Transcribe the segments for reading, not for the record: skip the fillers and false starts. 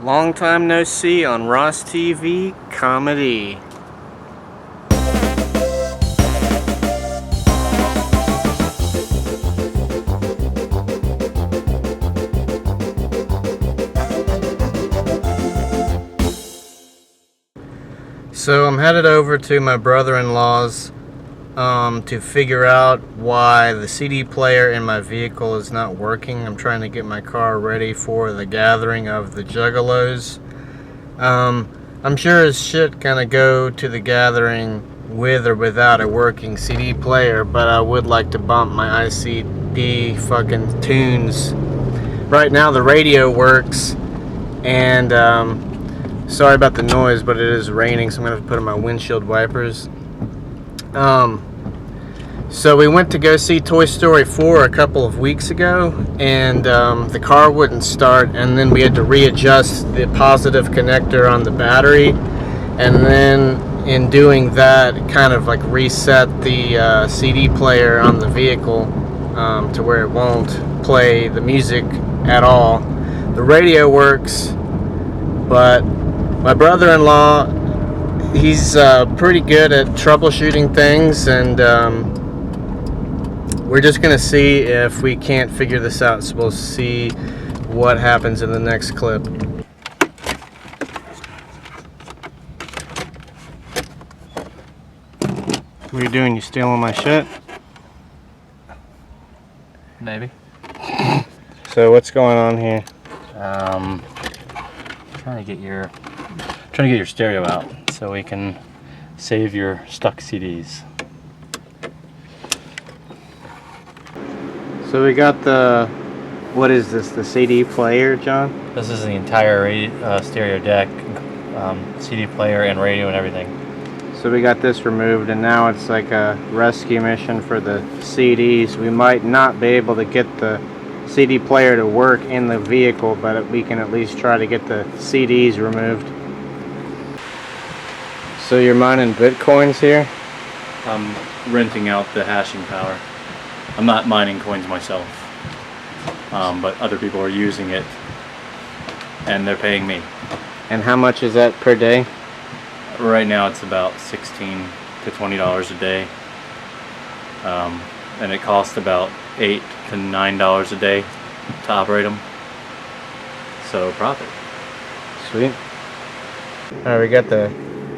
Long time no see on Ross TV Comedy. So I'm headed over to my brother-in-law's to figure out why the CD player in my vehicle is not working. I'm trying to get my car ready for the gathering of the Juggalos. I'm sure as shit gonna go to the gathering with or without a working CD player, but I would like to bump my ICP fucking tunes. Right now the radio works, and sorry about the noise, but it is raining, so I'm gonna have to put on my windshield wipers. So we went to go see Toy Story 4 a couple of weeks ago, and the car wouldn't start, and then we had to readjust the positive connector on the battery, and then in doing that, it kind of like reset the CD player on the vehicle to where it won't play the music at all. The radio works, but my brother-in-law, he's pretty good at troubleshooting things, and we're just going to see if we can't figure this out. So we'll see what happens in the next clip. What are you doing? You stealing my shit? Maybe. So what's going on here? Trying to get your stereo out so we can save your stuck CDs. So we got the, what is this, the CD player, John? This is the entire stereo deck, CD player and radio and everything. So we got this removed, and now it's like a rescue mission for the CDs. We might not be able to get the CD player to work in the vehicle, but we can at least try to get the CDs removed. So you're mining Bitcoins here? I'm renting out the hashing power. I'm not mining coins myself, but other people are using it, and they're paying me. And how much is that per day? Right now it's about $16 to $20 a day, and it costs about $8 to $9 a day to operate them. So profit. Sweet. Alright, we got the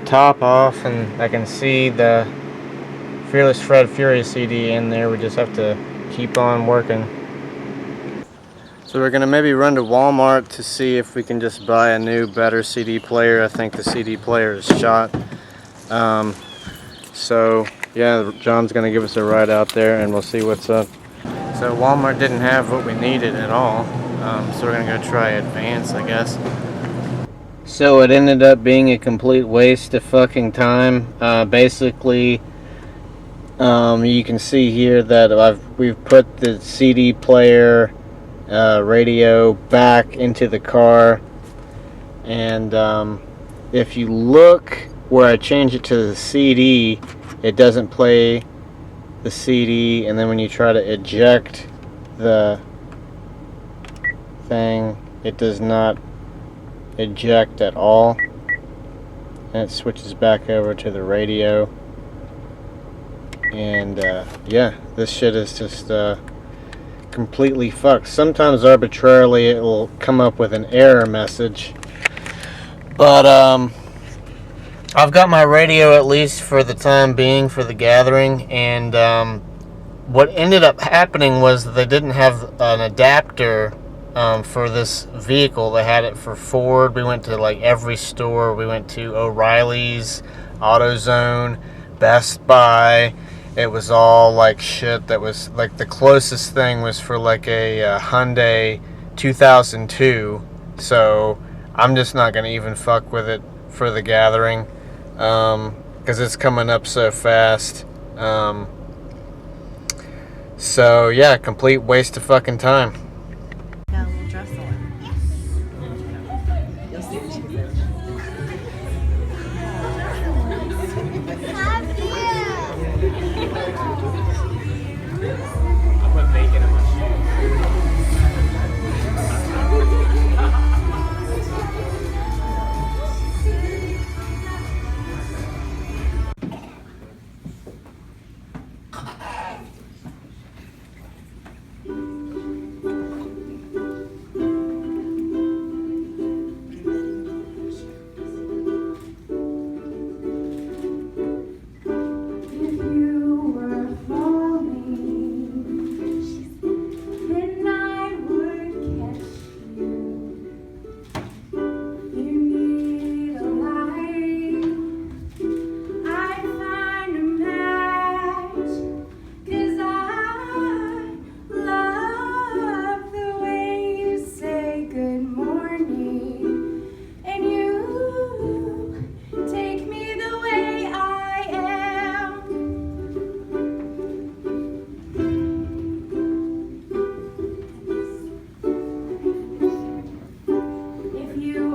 top off, and I can see the Fearless Fred Fury CD in there. We just have to keep on working. So we're gonna maybe run to Walmart to see if we can just buy a new, better CD player. I think the CD player is shot. So yeah, John's gonna give us a ride out there, and we'll see what's up. So Walmart didn't have what we needed at all. So we're gonna go try Advance, I guess. So it ended up being a complete waste of fucking time. Basically, you can see here that we've put the CD player radio back into the car, and if you look where I change it to the CD, it doesn't play the CD, and then when you try to eject the thing, it does not eject at all, and it switches back over to the radio. And yeah, this shit is just completely fucked. Sometimes arbitrarily it will come up with an error message, but I've got my radio at least for the time being for the gathering. And what ended up happening was that they didn't have an adapter for this vehicle. They had it for Ford. We went to like every store. We went to O'Reilly's, AutoZone, Best Buy. It was all like shit that was like the closest thing was for like a Hyundai 2002. So I'm just not going to even fuck with it for the gathering, because it's coming up so fast. So yeah, complete waste of fucking time. Got a little dress on. You'll see what she says. I put bacon in my shoes.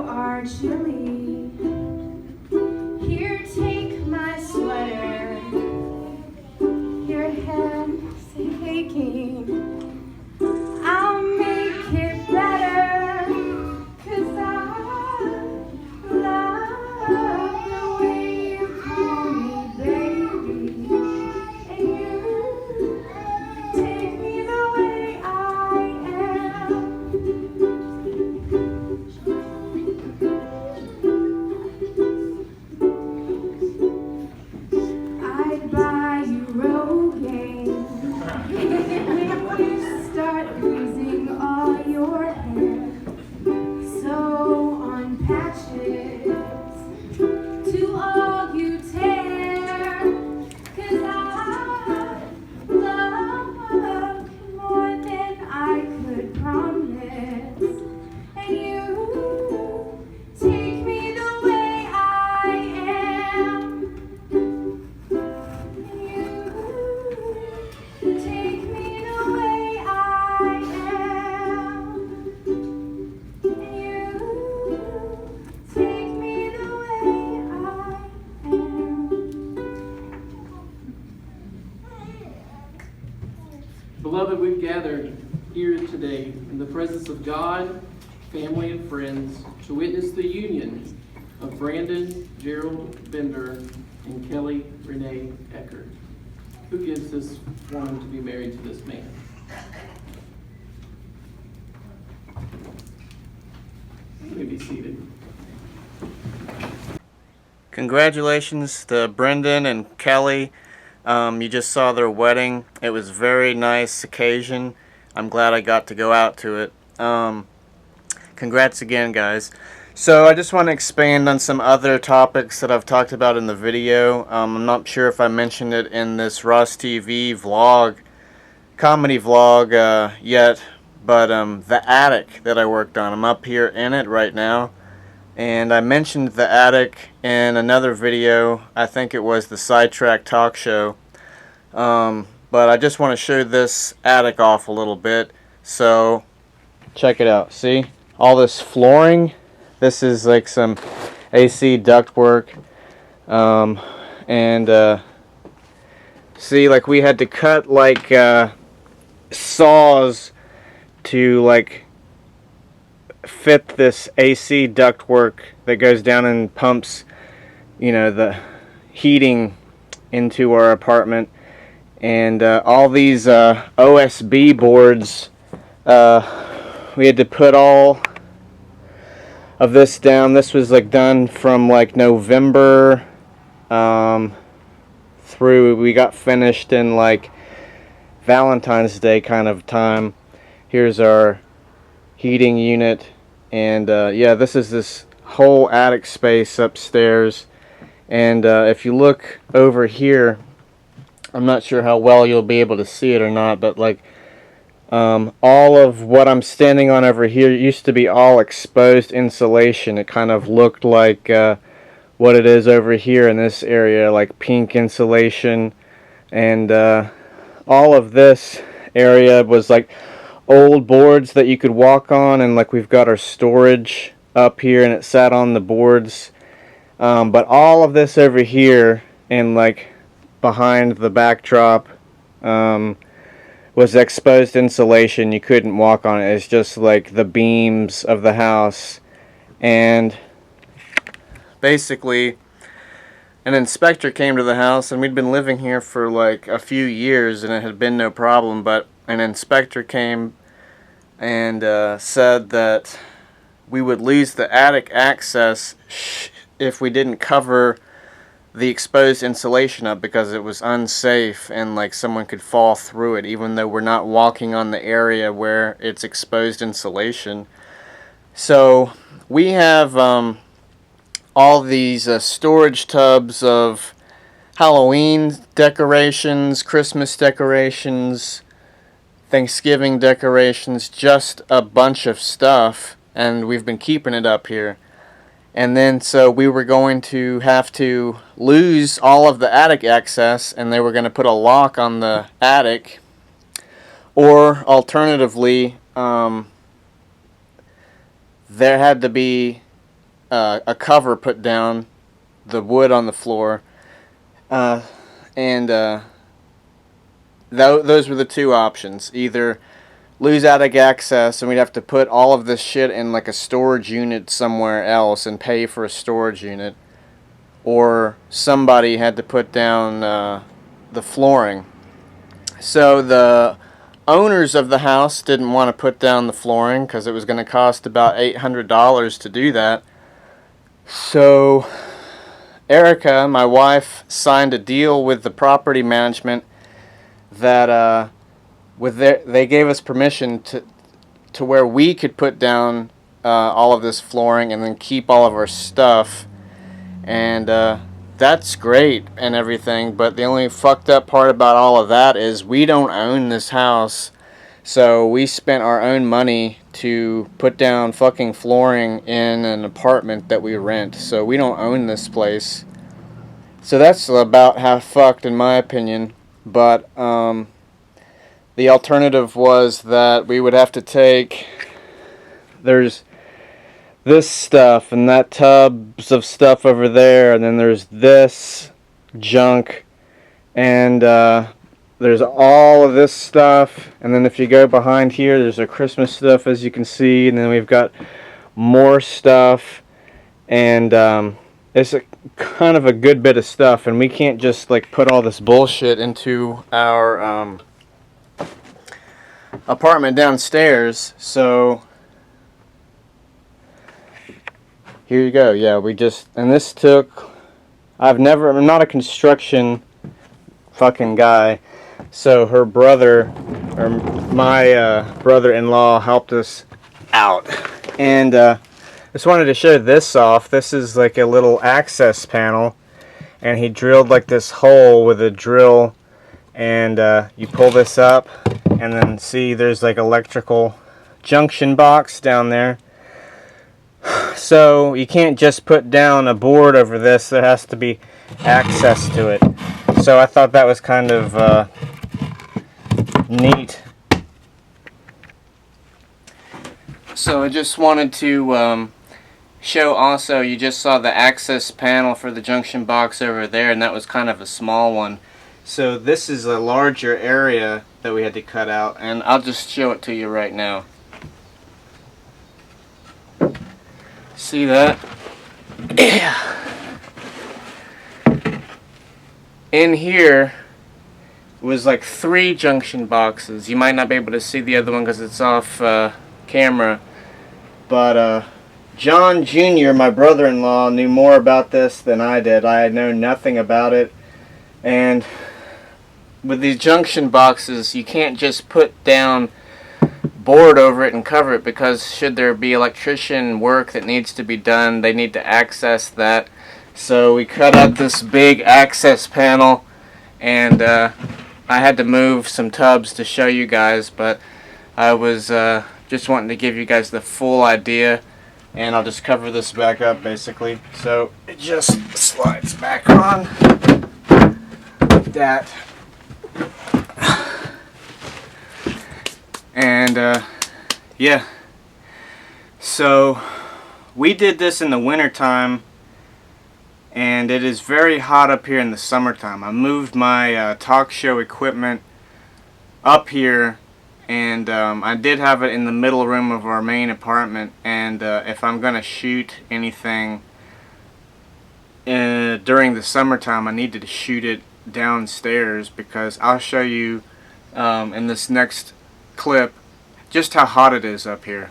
are chilly. Here, take my sweater. Your hand's aching. I'll make it better, 'cause I love the way you call me baby. And you take me the way I am. I'd buy you Rogaine when you start losing all your hair. So on patches to all you tear, 'cause I love more than I could promise. And you take me the way I am. You take me the way I am. You take me the way I am. Beloved, we've gathered here today in the presence of God, family, and friends to witness the union of Brandon Gerald Bender and Kelly Renee Eckert. Who gives this woman to be married to this man? You may be seated. Congratulations to Brendan and Kelly. You just saw their wedding. It was a very nice occasion. I'm glad I got to go out to it. Congrats again, guys. So I just want to expand on some other topics that I've talked about in the video. I'm not sure if I mentioned it in this Ross TV vlog, comedy vlog yet, but the attic that I worked on, I'm up here in it right now. And I mentioned the attic in another video. I think it was the Sidetrack Talk Show. But I just want to show this attic off a little bit. So check it out. See? All this flooring. This is like some AC ductwork. See, like we had to cut like saws to like fit this AC ductwork that goes down and pumps, you know, the heating into our apartment. And all these OSB boards, we had to put all of this down. This was like done from like November through, we got finished in like Valentine's Day kind of time. Here's our heating unit, and yeah, this is this whole attic space upstairs. And if you look over here, I'm not sure how well you'll be able to see it or not, but like all of what I'm standing on over here used to be all exposed insulation. It kind of looked like what it is over here in this area, like pink insulation. And all of this area was like old boards that you could walk on, and like we've got our storage up here and it sat on the boards. But all of this over here and like behind the backdrop was exposed insulation. You couldn't walk on it. It's just like the beams of the house. And basically an inspector came to the house, and we'd been living here for like a few years and it had been no problem, but an inspector came and said that we would lose the attic access if we didn't cover the exposed insulation up, because it was unsafe and like someone could fall through it, even though we're not walking on the area where it's exposed insulation. So we have all these storage tubs of Halloween decorations, Christmas decorations, Thanksgiving decorations, just a bunch of stuff, and we've been keeping it up here. And then so we were going to have to lose all of the attic access, and they were going to put a lock on the attic, or alternatively there had to be a cover put down, the wood on the floor, and those were the two options. Either lose attic access and we'd have to put all of this shit in like a storage unit somewhere else and pay for a storage unit, or somebody had to put down the flooring. So the owners of the house didn't want to put down the flooring because it was going to cost about $800 to do that. So Erica, my wife, signed a deal with the property management that they gave us permission to where we could put down all of this flooring and then keep all of our stuff. And that's great and everything, but the only fucked up part about all of that is we don't own this house. So we spent our own money to put down fucking flooring in an apartment that we rent. So we don't own this place. So that's about half fucked in my opinion. But the alternative was that we would have to take, there's this stuff and that tubs of stuff over there, and then there's this junk, and there's all of this stuff, and then if you go behind here, there's a Christmas stuff, as you can see, and then we've got more stuff, and it's kind of a good bit of stuff, and we can't just like put all this bullshit into our apartment downstairs. So here you go. Yeah, and this took, I'm not a construction fucking guy, so her brother, or my brother-in-law, helped us out. And just wanted to show this off. This is like a little access panel, and he drilled like this hole with a drill, and you pull this up, and then see there's like electrical junction box down there. So you can't just put down a board over this, there has to be access to it. So I thought that was kind of neat. So I just wanted to show also, you just saw the access panel for the junction box over there, and that was kind of a small one. So this is a larger area that we had to cut out, and I'll just show it to you right now. See that? Yeah. In here was like 3 junction boxes. You might not be able to see the other one because it's off camera. But John Jr., my brother-in-law, knew more about this than I did. I had known nothing about it. And with these junction boxes, you can't just put down board over it and cover it, because should there be electrician work that needs to be done, they need to access that. So we cut out this big access panel, and I had to move some tubs to show you guys, but I was just wanting to give you guys the full idea, and I'll just cover this back up basically. So it just slides back on like that. And yeah, so we did this in the winter time, and it is very hot up here in the summertime. I moved my talk show equipment up here, and I did have it in the middle room of our main apartment, and if I'm gonna shoot anything during the summertime, I needed to shoot it downstairs, because I'll show you in this next clip just how hot it is up here.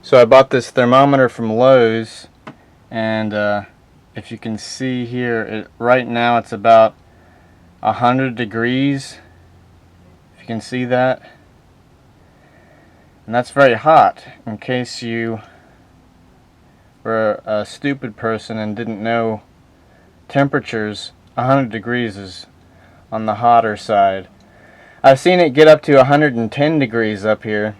So I bought this thermometer from Lowe's, and if you can see here, right now it's about 100 degrees, if you can see that, and that's very hot. In case you were a stupid person and didn't know temperatures, 100 degrees is on the hotter side. I've seen it get up to 110 degrees up here.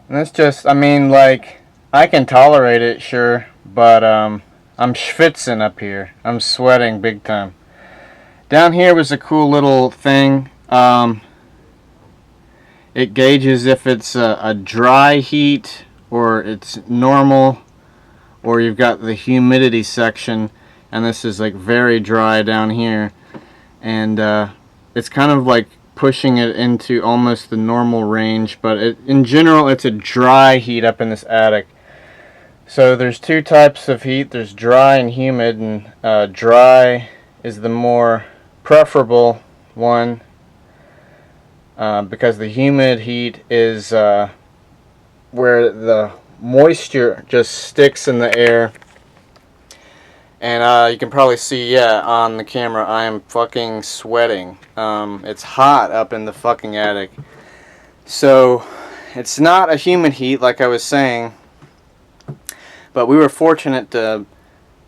And that's just, I mean, like, I can tolerate it, sure, but I'm schwitzing up here. I'm sweating big time. Down here was a cool little thing. it gauges if it's a dry heat or it's normal, or you've got the humidity section, and this is like very dry down here, and it's kind of like pushing it into almost the normal range, but in general it's a dry heat up in this attic. So there's two types of heat. There's dry and humid, and dry is the more preferable one, because the humid heat is where the moisture just sticks in the air. And you can probably see, yeah, on the camera, I am fucking sweating. It's hot up in the fucking attic. So it's not a humid heat like I was saying, but we were fortunate to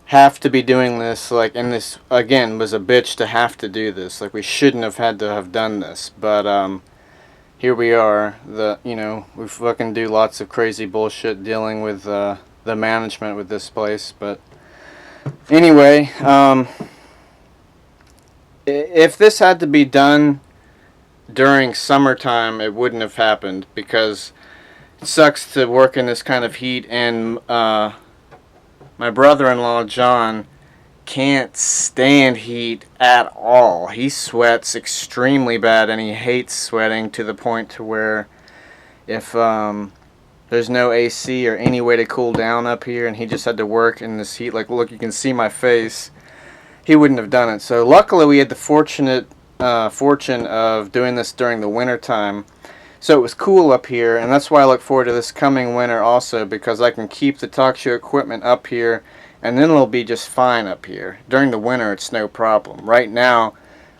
have to be doing this, like, and this again was a bitch to have to do this. Like, we shouldn't have had to have done this, but here we are. We fucking do lots of crazy bullshit dealing with the management with this place. But anyway, if this had to be done during summertime, it wouldn't have happened, because it sucks to work in this kind of heat, and my brother-in-law John can't stand heat at all. He sweats extremely bad, and he hates sweating to the point to where if there's no AC or any way to cool down up here, and he just had to work in this heat, like, look, you can see my face, he wouldn't have done it. So luckily we had the fortune of doing this during the winter time. So it was cool up here, and that's why I look forward to this coming winter also, because I can keep the talk show equipment up here, and then it'll be just fine up here. During the winter, it's no problem. Right now,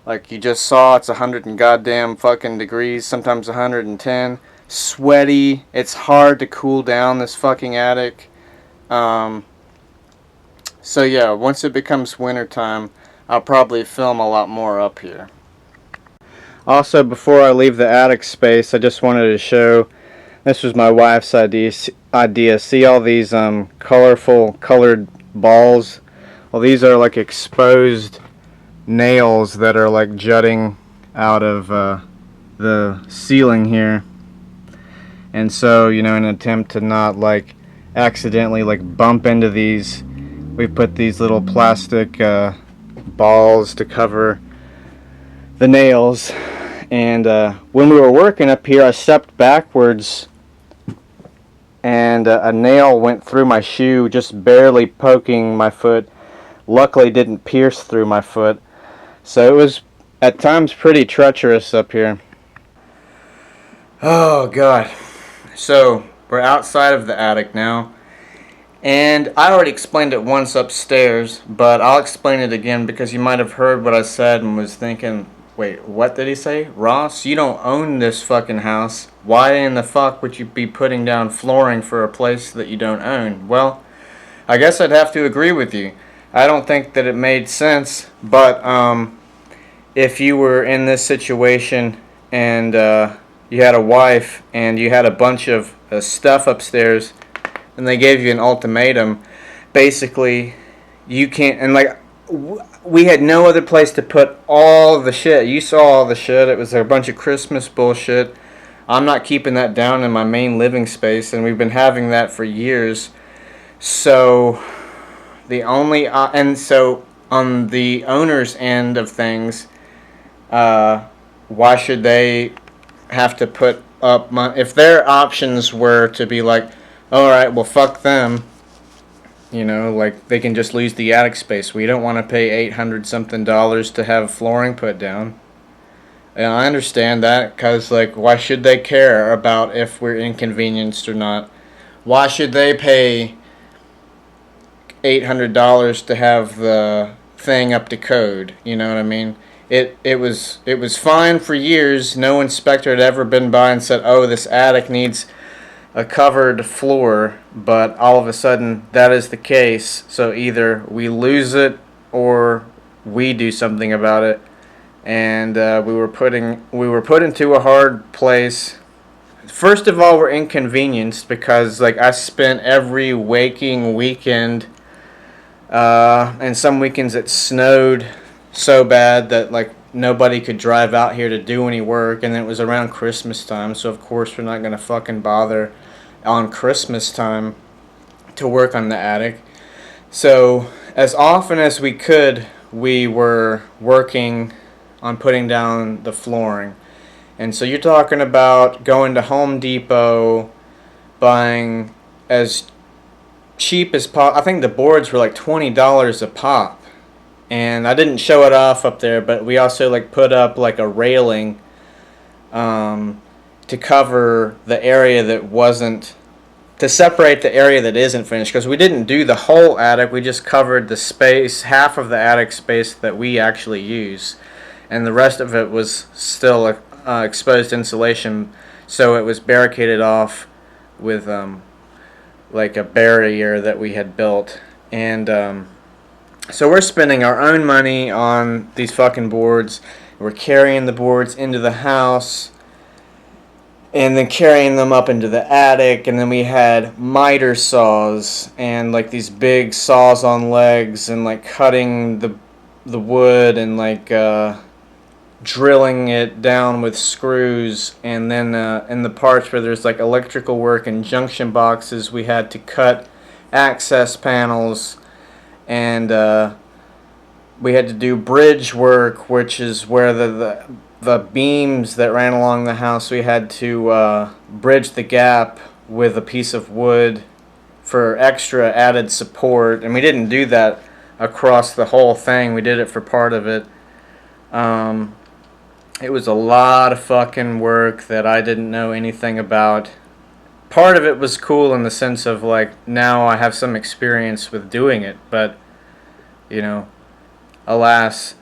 like you just saw, it's 100 and goddamn fucking degrees, sometimes 110. Sweaty. It's hard to cool down this fucking attic. So yeah, once it becomes winter time, I'll probably film a lot more up here. Also, before I leave the attic space, I just wanted to show, this was my wife's idea. See all these colored balls? Well, these are like exposed nails that are like jutting out of the ceiling here. And so, in an attempt to not like accidentally like bump into these, we put these little plastic balls to cover the nails. And when we were working up here, I stepped backwards, and a nail went through my shoe, just barely poking my foot. Luckily, didn't pierce through my foot. So it was at times pretty treacherous up here. Oh God. So we're outside of the attic now, and I already explained it once upstairs, but I'll explain it again, because you might have heard what I said and was thinking, wait, what did he say? Ross, you don't own this fucking house. Why in the fuck would you be putting down flooring for a place that you don't own? Well, I guess I'd have to agree with you. I don't think that it made sense, but if you were in this situation and you had a wife and you had a bunch of stuff upstairs and they gave you an ultimatum, basically you can't, and like, we had no other place to put all the shit. You saw all the shit. It was a bunch of Christmas bullshit. I'm not keeping that down in my main living space, and we've been having that for years. So the only and so on the owner's end of things, why should they have to put up money? If their options were to be like, all right, well, fuck them. Like, they can just lose the attic space. We don't want to pay $800-something to have flooring put down. And I understand that, because, like, why should they care about if we're inconvenienced or not? Why should they pay $800 to have the thing up to code? You know what I mean? It was fine for years. No inspector had ever been by and said, oh, this attic needs a covered floor, but all of a sudden that is the case. So either we lose it or we do something about it. And we were put into a hard place. First of all, we're inconvenienced because, like, I spent every waking weekend, and some weekends it snowed so bad that, like, nobody could drive out here to do any work, and it was around Christmas time, so of course we're not going to fucking bother on Christmas time to work on the attic. So as often as we could, we were working on putting down the flooring. And so you're talking about going to Home Depot, buying as cheap as I think the boards were like $20 a pop. And I didn't show it off up there, but we also like put up like a railing to cover the area that wasn't, to separate the area that isn't finished, because we didn't do the whole attic. We just covered the space, half of the attic space that we actually use, and the rest of it was still exposed insulation, so it was barricaded off with like a barrier that we had built. And so we're spending our own money on these fucking boards. We're carrying the boards into the house and then carrying them up into the attic. And then we had miter saws and like these big saws on legs, and like cutting the wood and like drilling it down with screws. And then in the parts where there's like electrical work and junction boxes, we had to cut access panels. And we had to do bridge work, which is where the beams that ran along the house, we had to bridge the gap with a piece of wood for extra added support. And we didn't do that across the whole thing. We did it for part of it. It was a lot of fucking work that I didn't know anything about. Part of it was cool in the sense of like, now I have some experience with doing it, but you know, alas,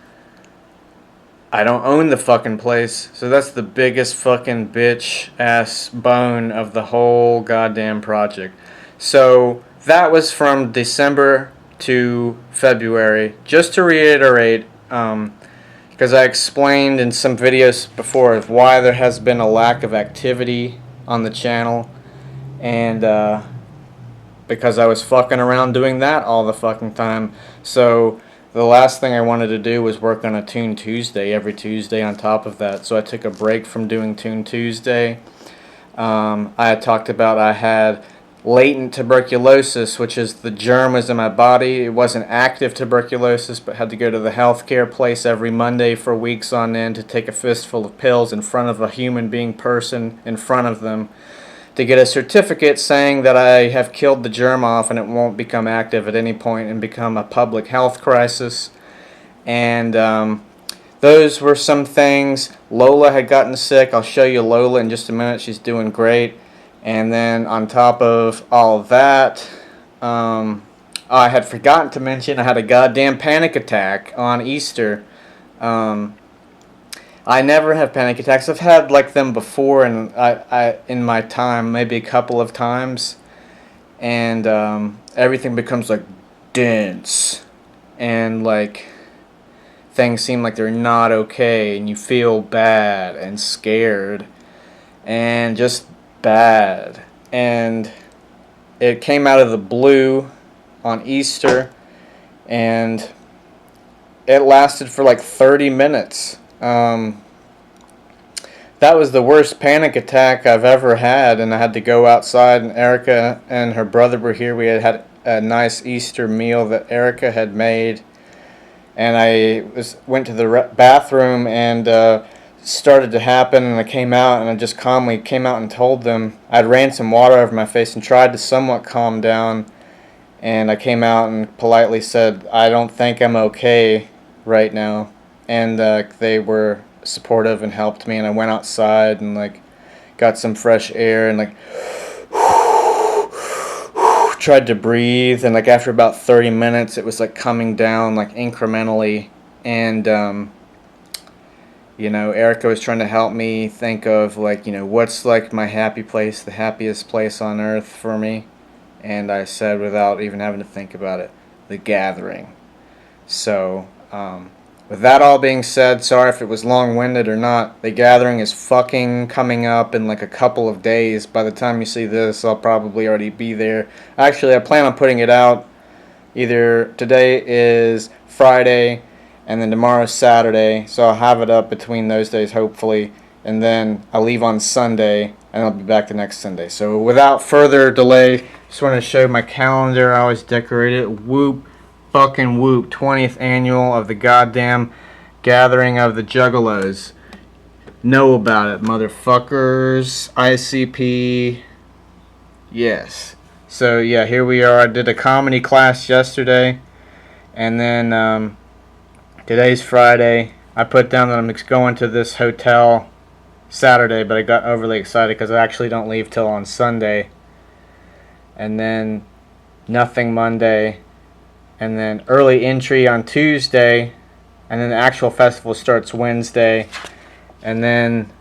I don't own the fucking place. So that's the biggest fucking bitch ass bone of the whole goddamn project. So that was from December to February. Just to reiterate, because I explained in some videos before of why there has been a lack of activity on the channel. And because I was fucking around doing that all the fucking time. So the last thing I wanted to do was work on a Toon Tuesday every Tuesday on top of that. So I took a break from doing Toon Tuesday. I had talked about I had latent tuberculosis, which is the germ was in my body. It wasn't active tuberculosis, but had to go to the healthcare place every Monday for weeks on end to take a fistful of pills in front of a human being person in front of them, to get a certificate saying that I have killed the germ off and it won't become active at any point and become a public health crisis. And those were some things. Lola had gotten sick. I'll show you Lola in just a minute. She's doing great. And then on top of all of that, I had forgotten to mention I had a goddamn panic attack on Easter. I never have panic attacks. I've had like them before, and I in my time, maybe a couple of times, and everything becomes like dense, and like things seem like they're not okay, and you feel bad and scared, and just bad. And it came out of the blue on Easter, and it lasted for like 30 minutes. That was the worst panic attack I've ever had, and I had to go outside, and Erica and her brother were here. We had a nice Easter meal that Erica had made, and I went to the bathroom, and started to happen, and I came out, and I just calmly came out and told them. I'd ran some water over my face and tried to somewhat calm down, and I came out and politely said, I don't think I'm okay right now. And they were supportive and helped me, and I went outside and like got some fresh air and like tried to breathe, and like after about 30 minutes it was like coming down like incrementally. And you know, Erica was trying to help me think of like, you know, what's like my happy place, the happiest place on earth for me. And I said, without even having to think about it, the gathering. So with that all being said, sorry if it was long-winded or not, the gathering is fucking coming up in like a couple of days. By the time you see this, I'll probably already be there. Actually, I plan on putting it out either today is Friday, and then tomorrow's Saturday, so I'll have it up between those days hopefully, and then I'll leave on Sunday, and I'll be back the next Sunday. So without further delay, just want to show my calendar. I always decorate it. Whoop, fucking whoop, 20th annual of the goddamn Gathering of the Juggalos. Know about it, motherfuckers. ICP. Yes. So yeah, here we are. I did a comedy class yesterday, and then today's Friday. I put down that I'm going to this hotel Saturday, but I got overly excited because I actually don't leave till on Sunday. And then nothing Monday, and then early entry on Tuesday, and then the actual festival starts Wednesday, and then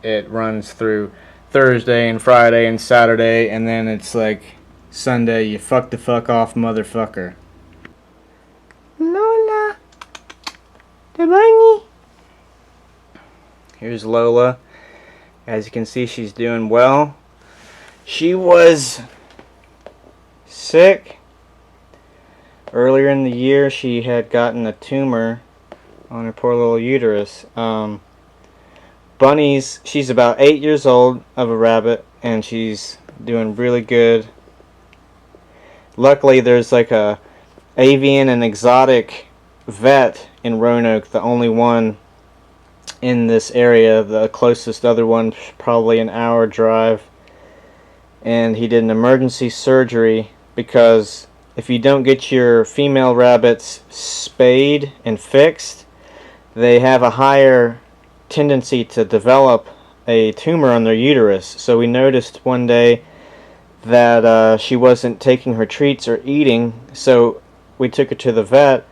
it runs through Thursday and Friday and Saturday, and then it's like Sunday. You fuck the fuck off, motherfucker. Lola, the bunny. Here's Lola. As you can see, she's doing well. She was sick earlier in the year. She had gotten a tumor on her poor little uterus. Bunny's, she's about 8 years old, of a rabbit, and she's doing really good. Luckily, there's like a avian and exotic vet in Roanoke, the only one in this area. The closest other one probably an hour drive, and he did an emergency surgery because if you don't get your female rabbits spayed and fixed, they have a higher tendency to develop a tumor on their uterus. So we noticed one day that she wasn't taking her treats or eating, so we took her to the vet,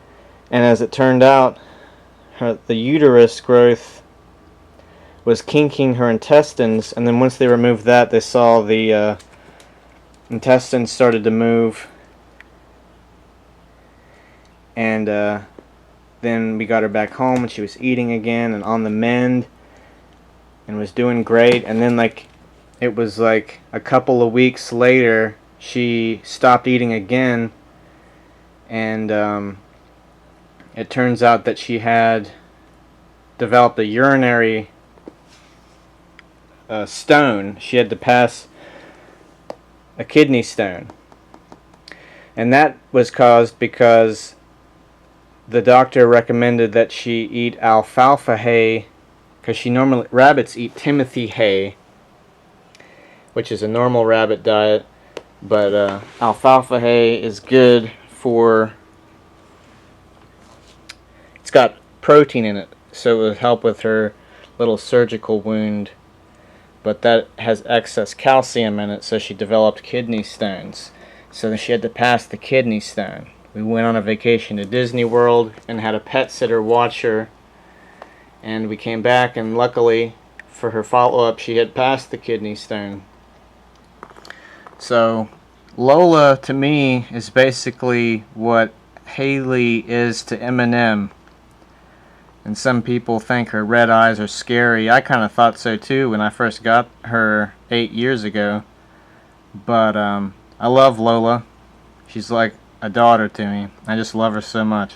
and as it turned out, the uterus growth was kinking her intestines, and then once they removed that, they saw the intestines started to move, and then we got her back home, and she was eating again and on the mend and was doing great. And then it was like a couple of weeks later, she stopped eating again, and it turns out that she had developed a urinary stone. She had to pass a kidney stone, and that was caused because the doctor recommended that she eat alfalfa hay, because rabbits eat Timothy hay, which is a normal rabbit diet, but alfalfa hay is good for, it's got protein in it, so it would help with her little surgical wound, but that has excess calcium in it, so she developed kidney stones. So then she had to pass the kidney stone. We went on a vacation to Disney World and had a pet sitter watch her, and we came back, and luckily for her follow-up, she had passed the kidney stone. So Lola to me is basically what Haley is to Eminem. And some people think her red eyes are scary. I kind of thought so too when I first got her 8 years ago. But I love Lola. She's like a daughter to me. I just love her so much.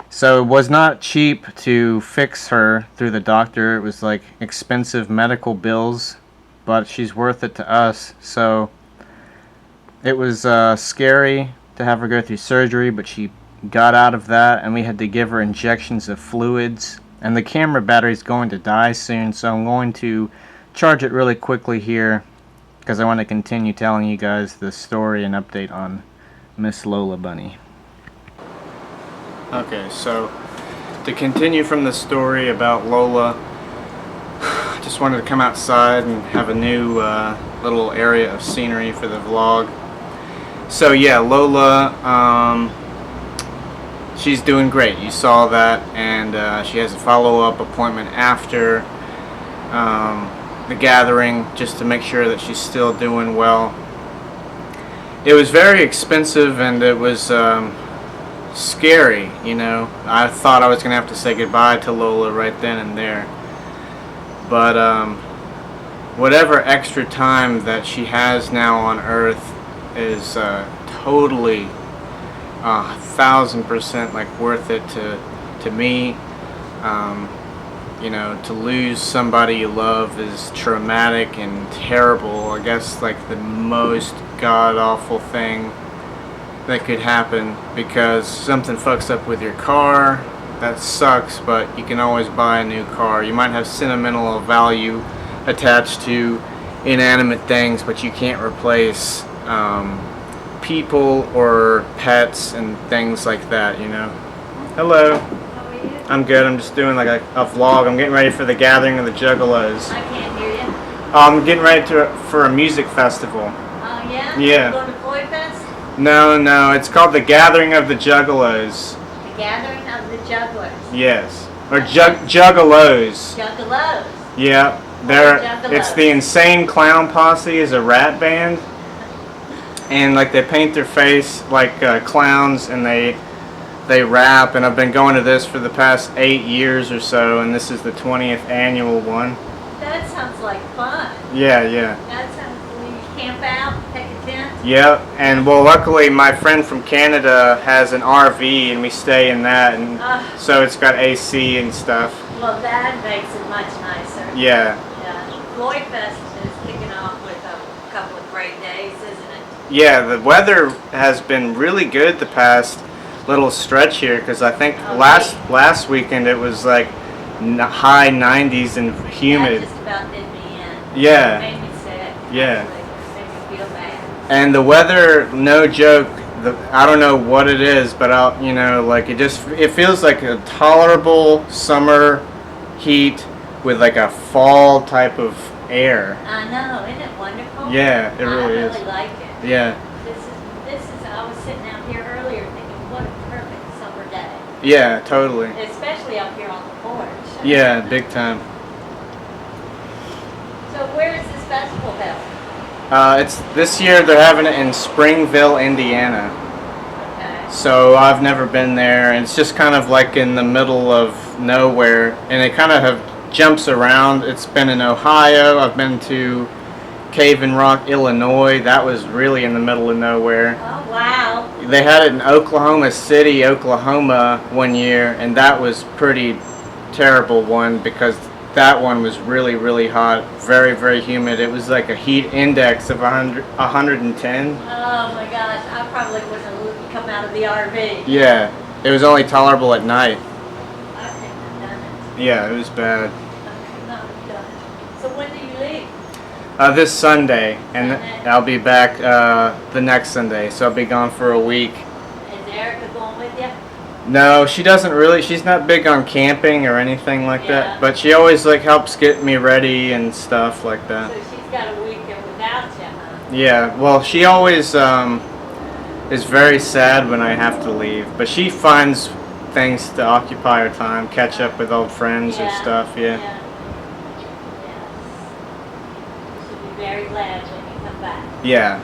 So it was not cheap to fix her through the doctor. It was like expensive medical bills, but she's worth it to us. So it was scary to have her go through surgery, but she got out of that, and we had to give her injections of fluids, and the camera battery's going to die soon, so I'm going to charge it really quickly here because I want to continue telling you guys the story and update on Miss Lola Bunny. Okay, so to continue from the story about Lola, I just wanted to come outside and have a new little area of scenery for the vlog. So yeah, Lola, she's doing great. You saw that, and she has a follow-up appointment after the gathering just to make sure that she's still doing well. It was very expensive, and it was scary, you know. I thought I was gonna have to say goodbye to Lola right then and there, but whatever extra time that she has now on Earth is totally 1000% like worth it to to me. You know, to lose somebody you love is traumatic and terrible. I guess like the most god awful thing that could happen, because something fucks up with your car. That sucks, but you can always buy a new car. You might have sentimental value attached to inanimate things, but you can't replace people or pets and things like that, you know. Hello. How are you? I'm good. I'm just doing like a vlog. I'm getting ready for the gathering of the Juggalos. I can't hear you. I'm getting ready for a music festival. Oh, yeah? Yeah. You going to Floyd Fest? No, it's called the Gathering of the Juggalos. The Gathering of the Jugglers. Yes, or Juggalos. Juggalos. Yeah, it's the Insane Clown Posse is a rap band, and like they paint their face like clowns, and they rap. And I've been going to this for the past 8 years or so, and this is the 20th annual one. That sounds like fun. Yeah. That sounds when you camp out, take a tent. Yep, and well, luckily my friend from Canada has an RV, and we stay in that, and so it's got AC and stuff. Well, that makes it much nicer. Yeah. Yeah. Floyd Fest is kicking off with a couple of great days, isn't it? Yeah, the weather has been really good the past little stretch here, because I think last weekend it was like high 90s and humid. That just about did me in. Yeah. It made me sick. Yeah. Actually. It made me feel bad. And the weather, no joke, I don't know what it is, but like it feels like a tolerable summer heat with like a fall type of air. I know, isn't it wonderful? Yeah, it really is. I really like it. Yeah. This is. I was sitting out here earlier thinking, what a perfect summer day. Yeah, totally. Especially up here on the porch. Yeah, big time. So where is this festival held? It's this year they're having it in Springville, Indiana. Okay. So I've never been there, and it's just kind of like in the middle of nowhere, and it kind of jumps around. It's been in Ohio. I've been to Cave in Rock, Illinois. That was really in the middle of nowhere. Oh wow. They had it in Oklahoma City, Oklahoma one year, and that was pretty terrible one, because that one was really, really hot, very, very humid. It was like a heat index of 110. Oh my gosh, I probably wouldn't have come out of the RV. Yeah, it was only tolerable at night. I couldn't have done it. Yeah, it was bad. I could not have done it. So when do you leave? This Sunday, and Sunday. I'll be back the next Sunday, so I'll be gone for a week. Is Erica going with you? No, she doesn't really. She's not big on camping or anything like Yeah. that, but she always like helps get me ready and stuff like that. So she's got a weekend without you, huh? Yeah, well, she always is very sad when I have to leave, but she finds things to occupy her time, catch up with old friends or stuff. Yeah. Yes. She'll be very glad when you come back. Yeah,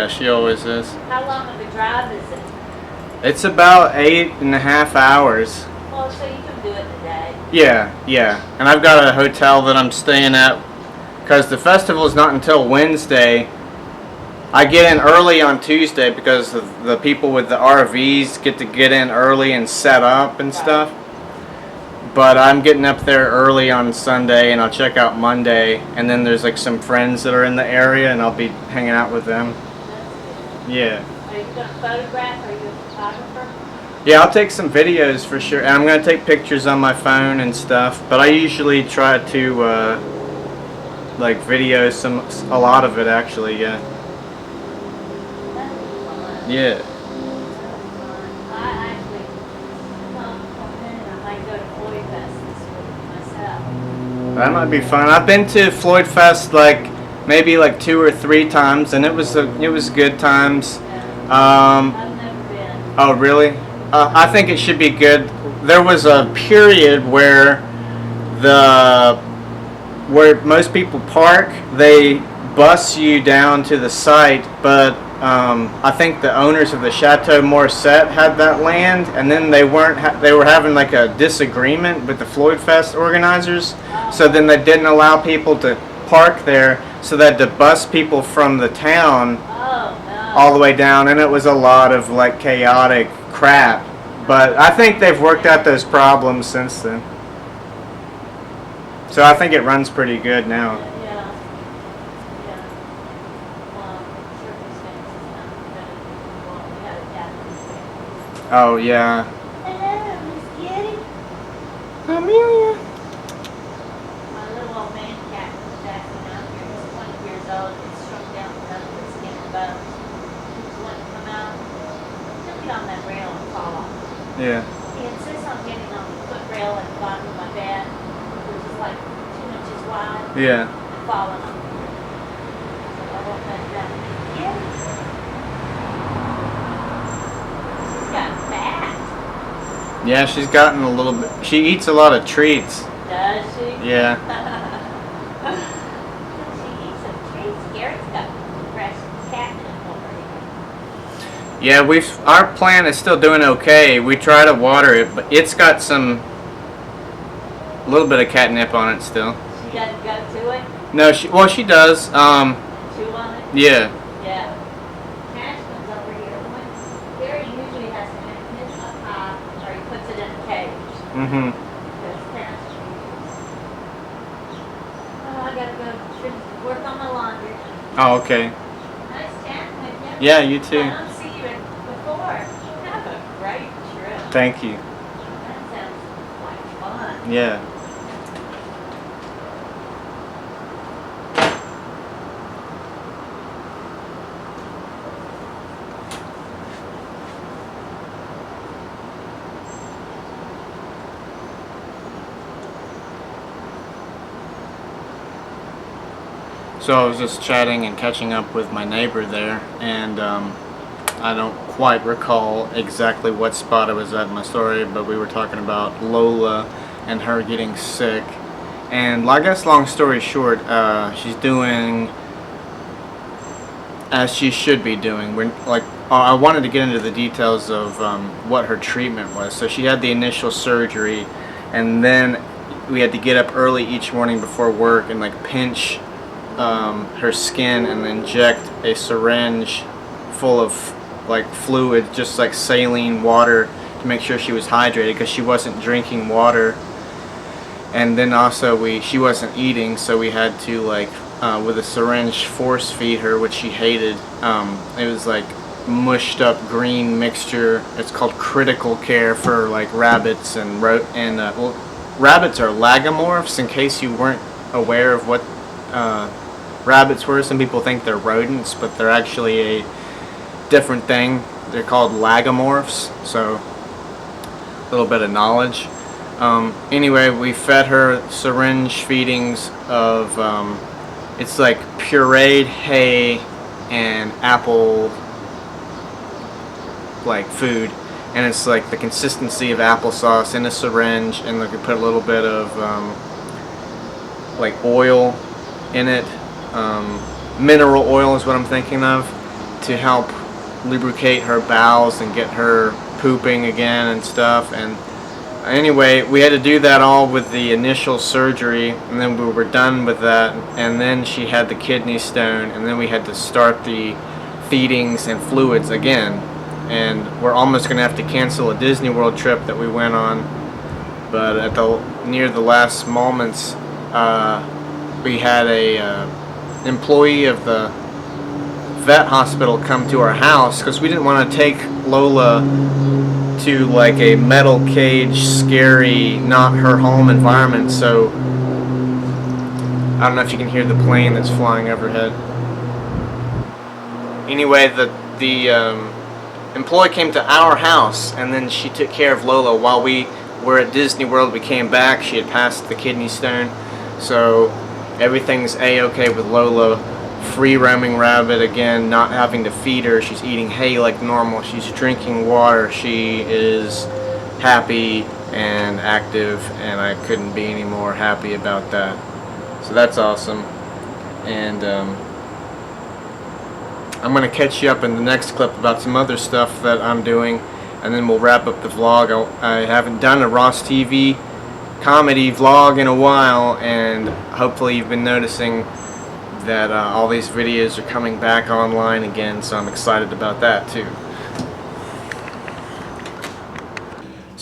she always is. How long of a drive is it? It's about 8.5 hours. Well, so you can do it in a day. Yeah, and I've got a hotel that I'm staying at, because the festival is not until Wednesday. I get in early on Tuesday because the people with the RVs get to get in early and set up and stuff. But I'm getting up there early on Sunday, and I'll check out Monday, and then there's like some friends that are in the area, and I'll be hanging out with them. That's good. Yeah. Are you going to photograph? Are you a photographer? Yeah, I'll take some videos for sure, and I'm going to take pictures on my phone and stuff, but I usually try to like video a lot of it actually, yeah. That'd be fun. Yeah. That'd be fun. I actually, I might go to Floyd Fest this week myself. That might be fun. I've been to Floyd Fest like maybe like 2 or 3 times, and it was good times. I've never been. Oh really? I think it should be good. There was a period where most people park, they bus you down to the site, but I think the owners of the Chateau Morissette had that land, and then they were having like a disagreement with the Floyd Fest organizers, so then they didn't allow people to park there, so they had to bus people from the town Oh, no. all the way down, and it was a lot of like chaotic crap. But I think they've worked out those problems since then. So I think it runs pretty good now. Yeah. Yeah. Circumstances not good. Well, we had a cat. Oh yeah. Hello, Miss Kitty. Amelia. My little old man cat was acting out here. He's 20 years old. He's shrunk down to nothing but skin and bones. He just wanting to come out. He'll get on that rail and fall off. Yeah. He insists on getting on the foot rail at the bottom of my bed, which is like 2 inches wide, Yeah. and falling on me. So I won't let that get. She's got fat. Yeah, she's gotten a little bit. She eats a lot of treats. Does she? Yeah. She eats some treats. Garrett's got fresh catnip over here. Yeah, our plant is still doing okay. We try to water it, but it's got a little bit of catnip on it still. She doesn't go to it. No, she does. Chew on it. Yeah. Yeah. Cashman's over here. When Gary usually has to hang his up high, or he puts it in a cage. Mhm. Because Cash. Oh, I gotta go work on my laundry. Oh, okay. Nice chatting with you. Yeah, you too. I don't see you before. Have a great trip. Thank you. That sounds like fun. Yeah. So I was just chatting and catching up with my neighbor there, and I don't quite recall exactly what spot I was at in my story, but we were talking about Lola and her getting sick. And I guess long story short, she's doing as she should be doing. I wanted to get into the details of what her treatment was. So she had the initial surgery, and then we had to get up early each morning before work and like pinch her skin and inject a syringe full of like fluid, just like saline water, to make sure she was hydrated because she wasn't drinking water. And then also she wasn't eating, so we had to like with a syringe force feed her, which she hated. It was like mushed up green mixture. It's called critical care for like rabbits and rabbits are lagomorphs, in case you weren't aware of what rabbits were. Some people think they're rodents, but they're actually a different thing. They're called lagomorphs, so a little bit of knowledge. Anyway, we fed her syringe feedings of it's like pureed hay and apple like food, and it's like the consistency of applesauce in a syringe, and we put a little bit of like oil in it. Mineral oil is what I'm thinking of, to help lubricate her bowels and get her pooping again and stuff. And anyway, we had to do that all with the initial surgery, and then we were done with that, and then she had the kidney stone, and then we had to start the feedings and fluids again. And we're almost going to have to cancel a Disney World trip that we went on, but near the last moments, we had a employee of the vet hospital come to our house, because we didn't want to take Lola to like a metal cage, scary, not her home environment. So I don't know if you can hear the plane that's flying overhead. Anyway, the employee came to our house, and then she took care of Lola while we were at Disney World. We came back, she had passed the kidney stone, so everything's a-okay with Lola. Free roaming rabbit again, not having to feed her. She's eating hay like normal. She's drinking water. She is happy and active, and I couldn't be any more happy about that. So that's awesome. And I'm going to catch you up in the next clip about some other stuff that I'm doing, and then we'll wrap up the vlog. I haven't done a Ross TV comedy vlog in a while, and hopefully you've been noticing that all these videos are coming back online again, so I'm excited about that too.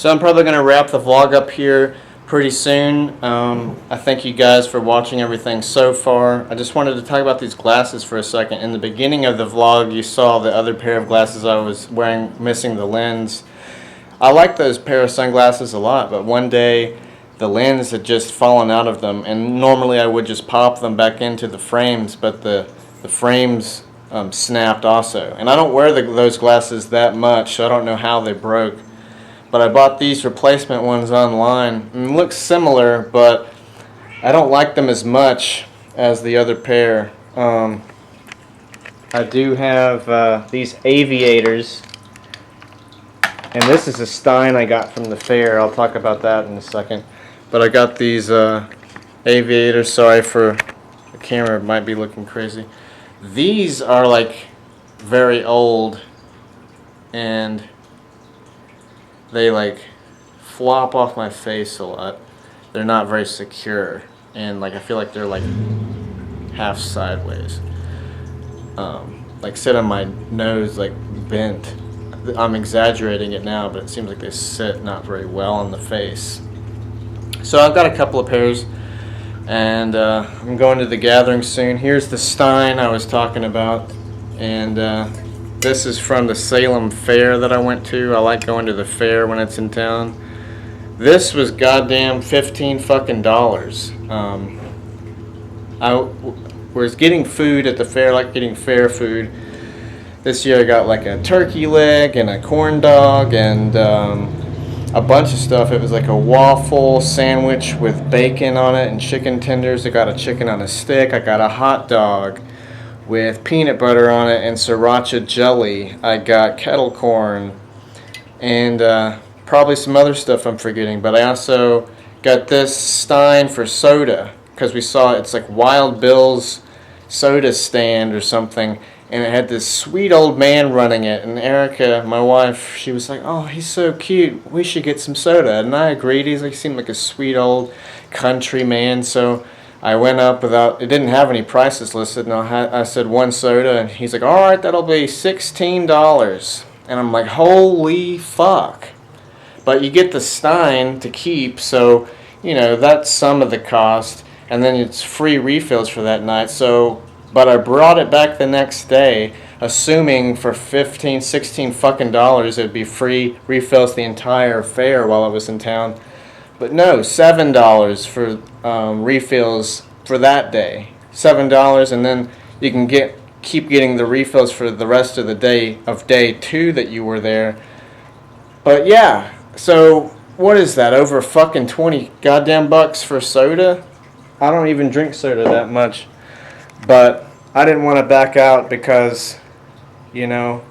So I'm probably going to wrap the vlog up here pretty soon. I thank you guys for watching everything so far. I just wanted to talk about these glasses for a second. In the beginning of the vlog, you saw the other pair of glasses I was wearing, missing the lens. I like those pair of sunglasses a lot, but one day the lens had just fallen out of them, and normally I would just pop them back into the frames, but the frames snapped also. And I don't wear those glasses that much, so I don't know how they broke. But I bought these replacement ones online, and it looks similar, but I don't like them as much as the other pair. I do have these aviators, and this is a Stein I got from the fair. I'll talk about that in a second. But I got these aviators. Sorry for the camera, it might be looking crazy. These are like very old, and they like flop off my face a lot. They're not very secure, and like I feel like they're like half sideways. Like sit on my nose like bent. I'm exaggerating it now, but it seems like they sit not very well on the face. So I've got a couple of pairs, and I'm going to the gathering soon. Here's the Stein I was talking about, and this is from the Salem fair that I went to. I like going to the fair when it's in town. This was goddamn $15 fucking dollars. I was getting food at the fair, like getting fair food. This year I got like a turkey leg and a corn dog and a bunch of stuff. It was like a waffle sandwich with bacon on it and chicken tenders. I got a chicken on a stick. I got a hot dog with peanut butter on it and sriracha jelly. I got kettle corn and probably some other stuff I'm forgetting. But I also got this Stein for soda because we saw it's like Wild Bill's soda stand or something. And it had this sweet old man running it. And Erica, my wife, she was like, "Oh, he's so cute. We should get some soda." And I agreed. He seemed like a sweet old country man. So I went up without, it didn't have any prices listed. And I said one soda. And he's like, "All right, that'll be $16. And I'm like, holy fuck. But you get the Stein to keep. So, you know, that's some of the cost. And then it's free refills for that night. So... But I brought it back the next day, assuming for $15, $16 fucking dollars it would be free refills the entire fair while I was in town. But no, $7 for refills for that day. $7, and then you can keep getting the refills for the rest of the day two that you were there. But yeah, so what is that? Over fucking 20 goddamn bucks for soda? I don't even drink soda that much. But I didn't want to back out because, you know,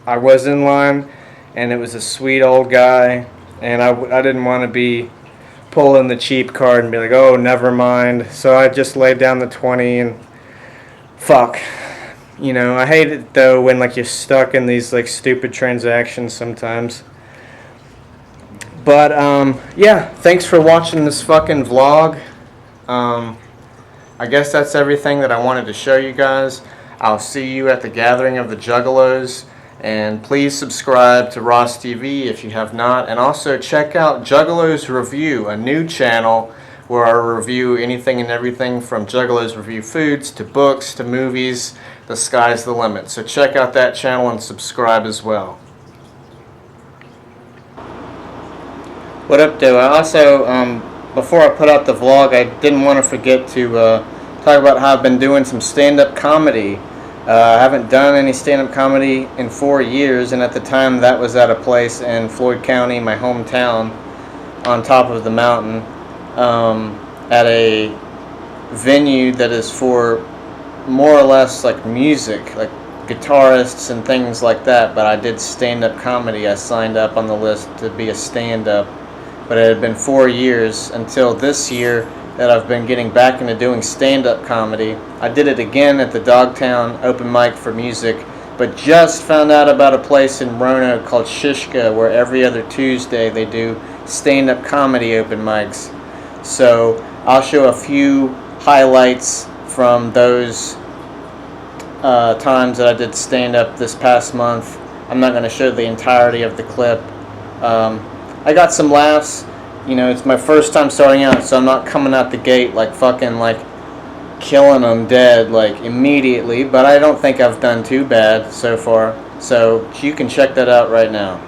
I was in line and it was a sweet old guy, and I didn't want to be pulling the cheap card and be like, "Oh, never mind." So I just laid down the 20 and fuck. You know, I hate it though when like you're stuck in these like stupid transactions sometimes. But yeah, thanks for watching this fucking vlog. I guess that's everything that I wanted to show you guys. I'll see you at the gathering of the Juggalos. And please subscribe to Ross TV if you have not. And also check out Juggalos Review, a new channel where I review anything and everything from Juggalos Review foods to books to movies. The sky's the limit. So check out that channel and subscribe as well. What up, though? I also, before I put out the vlog, I didn't want to forget to talk about how I've been doing some stand-up comedy. I haven't done any stand-up comedy in 4 years, and at the time that was at a place in Floyd County, my hometown, on top of the mountain, at a venue that is for more or less like music, like guitarists and things like that. But I did stand-up comedy. I signed up on the list to be a stand-up, but it had been 4 years until this year that I've been getting back into doing stand-up comedy. I did it again at the Dogtown open mic for music, but just found out about a place in Roanoke called Shishka where every other Tuesday they do stand-up comedy open mics. So I'll show a few highlights from those times that I did stand-up this past month. I'm not going to show the entirety of the clip. I got some laughs. You know, it's my first time starting out, so I'm not coming out the gate like fucking like killing them dead like immediately. But I don't think I've done too bad so far. So you can check that out right now.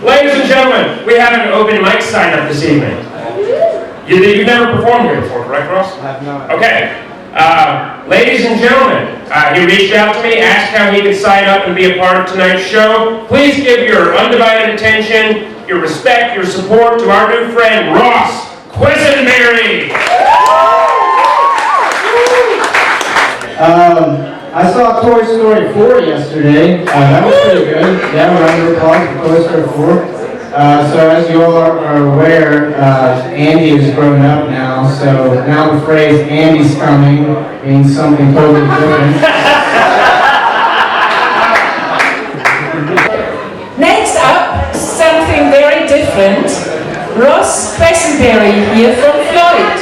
Ladies and gentlemen, we have an open mic sign up this evening. You've never performed here before, correct, Ross? I have not. Okay. Ladies and gentlemen, he reached out to me, asked how he could sign up and be a part of tonight's show. Please give your undivided attention, your respect, your support to our new friend, Ross Quisenberry. I saw Toy Story 4 yesterday. That was pretty good. Yeah, round of applause for Toy Story 4. So as you all are aware, Andy is grown up now, so now the phrase Andy's coming means something totally different. Next up, something very different. Ross Quisenberry here from Floyd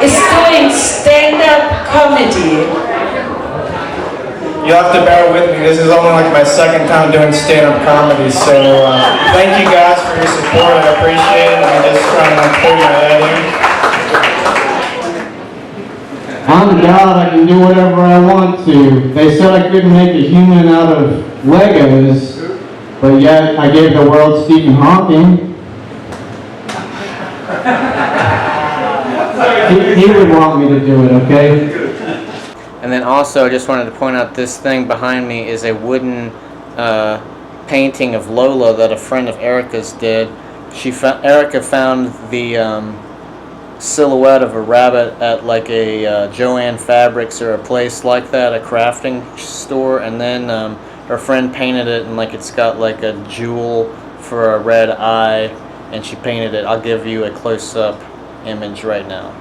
is doing stand-up comedy. You'll have to bear with me. This is only like my second time doing stand-up comedy, so thank you guys for your support. I appreciate it. I'm just trying to clear my head here. On God, I can do whatever I want to. They said I couldn't make a human out of Legos, but yet I gave the world Stephen Hawking. He would want me to do it, okay? And then also, I just wanted to point out this thing behind me is a wooden painting of Lola that a friend of Erica's did. Erica found the silhouette of a rabbit at like a Joann Fabrics or a place like that, a crafting store, and then her friend painted it and like it's got like a jewel for a red eye, and she painted it. I'll give you a close-up image right now.